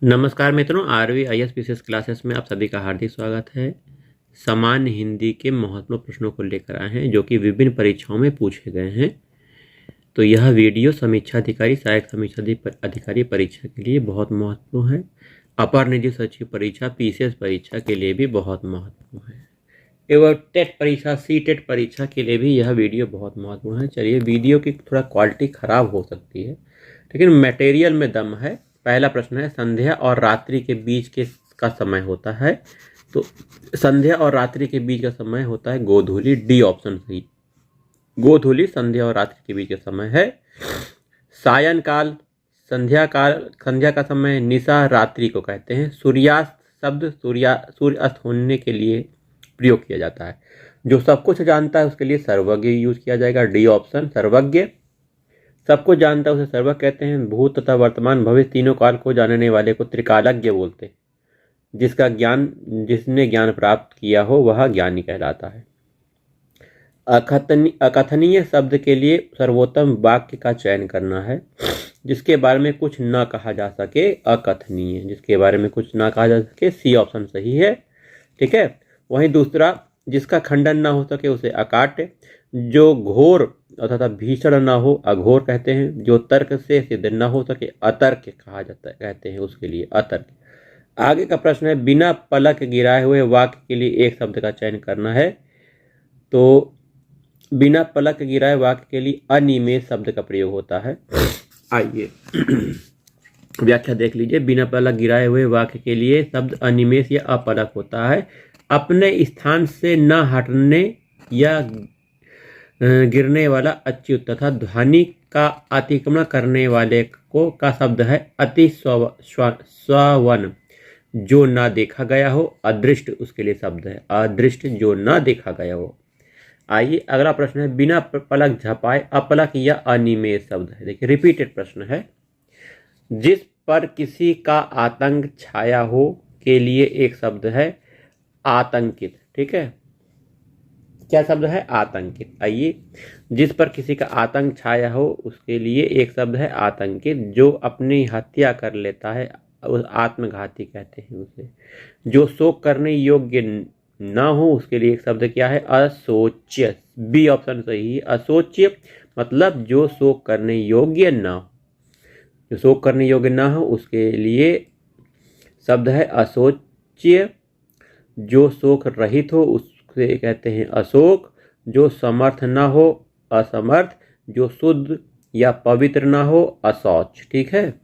नमस्कार मित्रों, RV IAS PCS classes में आप सभी का हार्दिक स्वागत है। सामान्य हिंदी के महत्वपूर्ण प्रश्नों को लेकर आए हैं जो कि विभिन्न परीक्षाओं में पूछे गए हैं। तो यह वीडियो समीक्षा अधिकारी, सहायक समीक्षा अधिकारी परीक्षा के लिए बहुत महत्वपूर्ण है। अपर निजी सचिव परीक्षा, पीसीएस परीक्षा के लिए भी बहुत महत्वपूर्ण है एवं टेट परीक्षा, सी-टेट परीक्षा के लिए भी यह वीडियो बहुत महत्वपूर्ण है। चलिए, वीडियो की थोड़ा क्वालिटी खराब हो सकती है लेकिन मटेरियल में दम है। पहला प्रश्न है, संध्या और रात्रि के बीच के का समय होता है। तो संध्या और रात्रि के बीच का समय होता है गोधूली। डी ऑप्शन सही। गोधूली संध्या और रात्रि के बीच का समय है। सायंकाल संध्या का समय निशा रात्रि को कहते हैं। सूर्यास्त शब्द सूर्य अस्त होने के लिए प्रयोग किया जाता है। जो सब कुछ जानता है उसके लिए सर्वज्ञ यूज किया जाएगा। डी ऑप्शन सर्वज्ञ। सबको जानता है उसे सर्वज्ञ कहते हैं। भूत तथा वर्तमान भविष्य तीनों काल को जानने वाले को त्रिकालज्ञ बोलते हैं। जिसने ज्ञान प्राप्त किया हो वह ज्ञानी कहलाता है। अकथनीय शब्द के लिए सर्वोत्तम वाक्य का चयन करना है। जिसके बारे में कुछ न कहा जा सके अकथनीय। जिसके बारे में कुछ न कहा जा सके, सी ऑप्शन सही है। ठीक है। वहीं दूसरा, जिसका खंडन ना हो सके उसे अकाट्य। जो घोर अर्थात भीषण ना हो अघोर कहते हैं। जो तर्क से सिद्ध न हो सके अतर्क कहा जाता है, कहते हैं उसके लिए अतर्क। आगे का प्रश्न है, बिना पलक गिराए हुए वाक्य के लिए एक शब्द का चयन करना है। तो बिना पलक गिराए वाक्य के लिए अनिमेष शब्द का प्रयोग होता है। आइए व्याख्या देख लीजिए। बिना पलक गिराए हुए वाक्य के लिए शब्द अनिमेष या अपलक होता है। अपने स्थान से न हटने या गिरने वाला अच्युत तथा ध्वनि का अतिक्रमण करने वाले को का शब्द है अति स्वन। जो ना देखा गया हो अदृष्ट उसके लिए शब्द है अदृष्ट। जो ना देखा गया हो। आइए अगला प्रश्न है, बिना पलक झपाए अपलक या अनिमेष शब्द है। देखिए, रिपीटेड प्रश्न है। जिस पर किसी का आतंक छाया हो के लिए एक शब्द है आतंकित। ठीक है, क्या शब्द है? आतंकित। आइए, जिस पर किसी का आतंक छाया हो उसके लिए एक शब्द है आतंकित। जो अपनी हत्या कर लेता है उस आत्मघाती कहते हैं उसे। जो शोक करने योग्य ना हो उसके लिए एक शब्द क्या है? अशोच्य। बी ऑप्शन सही है। अशोच्य मतलब जो शोक करने योग्य ना हो। जो शोक करने योग्य ना हो उसके लिए शब्द है अशोच्य। जो शोक रहित हो उसे कहते हैं अशोक। जो समर्थ ना हो असमर्थ। जो शुद्ध या पवित्र ना हो अशौच। ठीक है।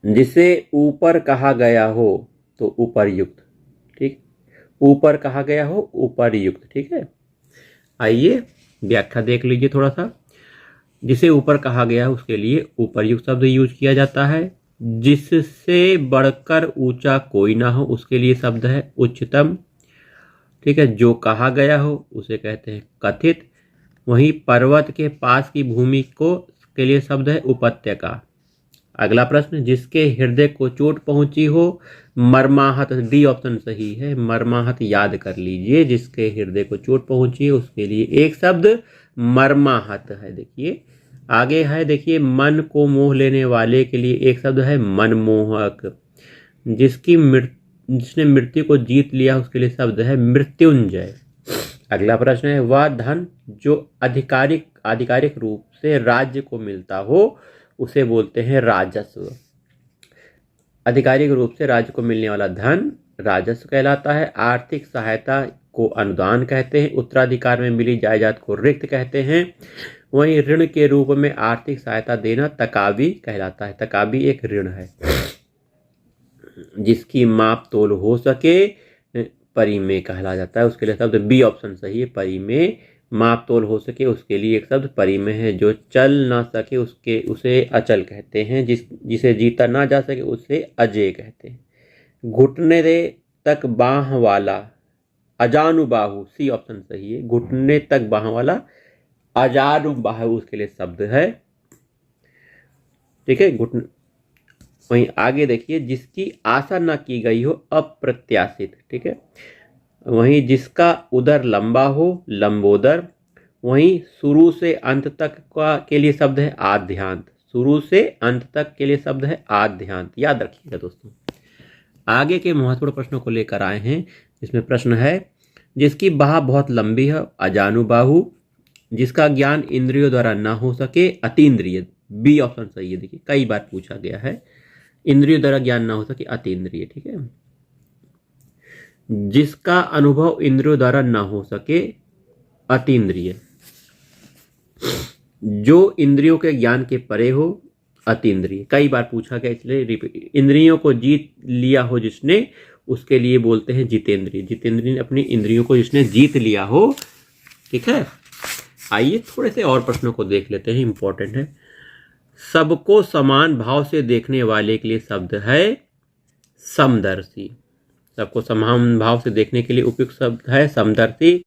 जिसे ऊपर कहा गया हो तो उपर्युक्त। ठीक, ऊपर कहा गया हो उपर्युक्त। ठीक है। आइए व्याख्या देख लीजिए थोड़ा सा। जिसे ऊपर कहा गया है उसके लिए उपर्युक्त शब्द यूज किया जाता है। जिससे बढ़कर ऊंचा कोई ना हो उसके लिए शब्द है उच्चतम। ठीक है। जो कहा गया हो उसे कहते हैं कथित। वहीं पर्वत के पास की भूमि को के लिए शब्द है उपत्यका। अगला प्रश्न, जिसके हृदय को चोट पहुंची हो मर्माहत। डी ऑप्शन सही है। मर्माहत याद कर लीजिए। जिसके हृदय को चोट पहुंची है उसके लिए एक शब्द मर्माहत है। देखिए आगे है, देखिए, मन को मोह लेने वाले के लिए एक शब्द है मनमोहक। जिसने मृत्यु को जीत लिया उसके लिए शब्द है मृत्युंजय। अगला प्रश्न है, वह धन जो आधिकारिक रूप से राज्य को मिलता हो उसे बोलते हैं राजस्व। आधिकारिक रूप से राज्य को मिलने वाला धन राजस्व कहलाता है। आर्थिक सहायता को अनुदान कहते हैं। उत्तराधिकार में मिली जायदाद को रिक्त कहते हैं। वहीं ऋण के रूप में आर्थिक सहायता देना तकावी कहलाता है। तकावी एक ऋण है। जिसकी माप तोल हो सके परिमेय कहला जाता है। उसके लिए शब्द बी ऑप्शन सही है। परिमेय। माप तोल हो सके उसके लिए एक शब्द परिमेय है। जो चल ना सके उसे अचल कहते हैं। जिसे जीता ना जा सके उसे अजेय कहते हैं। घुटने तक बाह वाला अजानुबाहु। सी ऑप्शन सही है। घुटने तक बाह वाला अजानुबाहु उसके लिए शब्द है। ठीक है। घुटने। वहीं आगे देखिए, जिसकी आशा न की गई हो अप्रत्याशित। ठीक है। वहीं जिसका उदर लंबा हो लंबोदर। वहीं शुरू से अंत तक के लिए शब्द है आद्यांत। शुरू से अंत तक के लिए शब्द है आद्यांत। याद रखिएगा दोस्तों। आगे के महत्वपूर्ण प्रश्नों को लेकर आए हैं। इसमें प्रश्न है, जिसकी बाह बहुत लंबी है, अजानुबाहु। जिसका ज्ञान इंद्रियों द्वारा ना हो सके, अतीन्द्रिय। बी ऑप्शन सही है। देखिए कई बार पूछा गया है, इंद्रियों द्वारा ज्ञान ना हो सके, अतीन्द्रिय। ठीक है। जिसका अनुभव इंद्रियों द्वारा ना हो सके, अतीन्द्रिय। जो इंद्रियों के ज्ञान के परे हो, अतीन्द्रिय। कई बार पूछा गया इसलिए रिपीट। इंद्रियों को जीत लिया हो जिसने, उसके लिए बोलते हैं जितेंद्रिय। जितेंद्रिय अपनी इंद्रियों को जिसने जीत लिया हो। ठीक है। आइए थोड़े से और प्रश्नों को देख लेते हैं, इंपॉर्टेंट है। सबको समान भाव से देखने वाले के लिए शब्द है समदर्शी। सबको समान भाव से देखने के लिए उपयुक्त शब्द है समदर्शी।